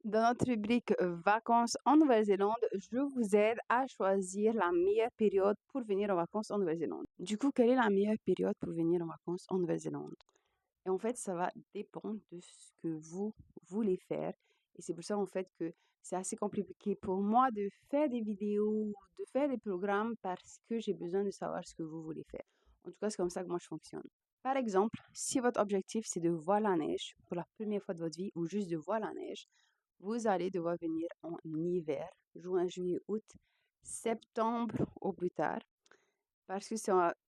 Dans notre rubrique vacances en Nouvelle-Zélande, je vous aide à choisir la meilleure période pour venir en vacances en Nouvelle-Zélande. Du coup, quelle est la meilleure période pour venir en vacances en Nouvelle-Zélande? Et en fait, ça va dépendre de ce que vous voulez faire. Et c'est pour ça, en fait, que c'est assez compliqué pour moi de faire des vidéos, de faire des programmes parce que j'ai besoin de savoir ce que vous voulez faire. En tout cas, c'est comme ça que moi je fonctionne. Par exemple, si votre objectif c'est de voir la neige pour la première fois de votre vie ou juste de voir la neige, vous allez devoir venir en hiver, juin, juillet, août, septembre au plus tard, parce que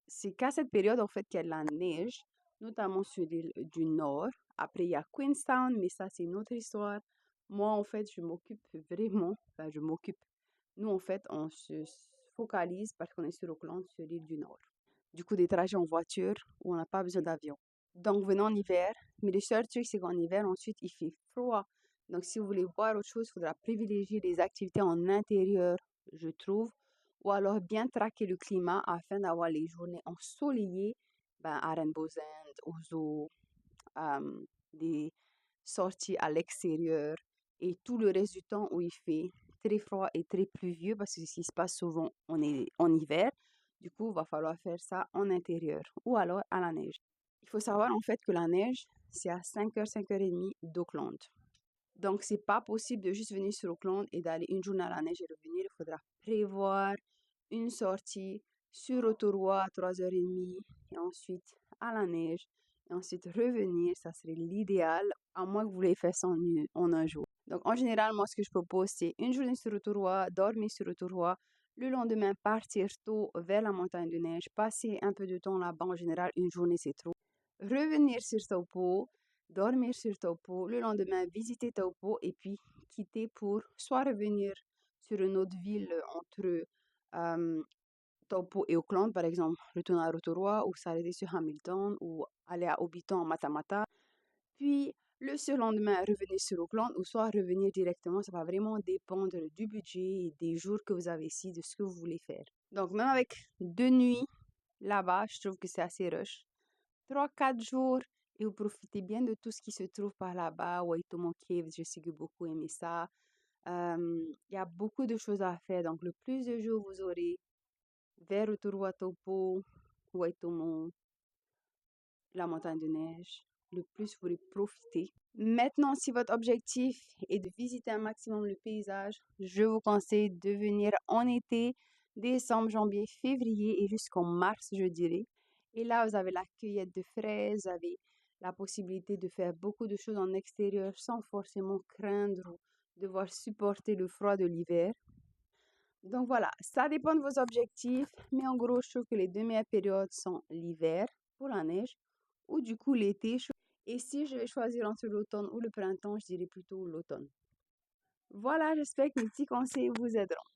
c'est qu'à cette période, en fait, qu'il y a de la neige, notamment sur l'île du Nord. Après, il y a Queenstown, mais ça, c'est une autre histoire. Moi, en fait, je m'occupe vraiment, enfin, je m'occupe. Nous, en fait, on se focalise parce qu'on est sur Auckland, sur l'île du Nord. Du coup, des trajets en voiture où on n'a pas besoin d'avion. Donc, venons en hiver. Mais le seul truc, c'est qu'en hiver, ensuite, il fait froid. Donc, si vous voulez voir autre chose, il faudra privilégier les activités en intérieur, je trouve, ou alors bien traquer le climat afin d'avoir les journées ensoleillées à Rainbow End, au zoo, des sorties à l'extérieur et tout le reste du temps où il fait très froid et très pluvieux parce que ce qui se passe souvent en hiver. Du coup, il va falloir faire ça en intérieur ou alors à la neige. Il faut savoir en fait que la neige, c'est à 5h, 5h30 d'Auckland. Donc, c'est pas possible de juste venir sur Auckland et d'aller une journée à la neige et revenir. Il faudra prévoir une sortie sur Rotorua à 3h30 et ensuite à la neige et ensuite revenir. Ça serait l'idéal, à moins que vous voulez faire ça en un jour. Donc, en général, moi, ce que je propose, c'est une journée sur Rotorua, dormir sur Rotorua, le lendemain partir tôt vers la montagne de neige, passer un peu de temps là-bas. En général, une journée, c'est trop. Revenir sur Taupo, dormir sur Taupo, le lendemain visiter Taupo et puis quitter pour soit revenir sur une autre ville entre Taupo et Auckland, par exemple, retourner à Rotorua ou s'arrêter sur Hamilton ou aller à Hobbiton, Matamata. Puis le surlendemain, revenir sur Auckland ou soit revenir directement. Ça va vraiment dépendre du budget et des jours que vous avez ici, de ce que vous voulez faire. Donc, même avec 2 nuits là-bas, je trouve que c'est assez rush. 3, 4 jours et vous profitez bien de tout ce qui se trouve par là-bas. Waitomo Caves, je sais que beaucoup aimé ça. Il y a beaucoup de choses à faire. Donc, le plus de jours vous aurez vers Rotorua, Taupo, Waitomo, la montagne de neige, le plus vous pourrez profiter. Maintenant, si votre objectif est de visiter un maximum le paysage, je vous conseille de venir en été, décembre, janvier, février et jusqu'en mars, je dirais. Et là, vous avez la cueillette de fraises, vous avez la possibilité de faire beaucoup de choses en extérieur sans forcément craindre ou devoir supporter le froid de l'hiver. Donc voilà, ça dépend de vos objectifs, mais en gros, je trouve que les deux meilleures périodes sont l'hiver pour la neige ou du coup l'été. Et si je vais choisir entre l'automne ou le printemps, je dirais plutôt l'automne. Voilà, j'espère que mes petits conseils vous aideront.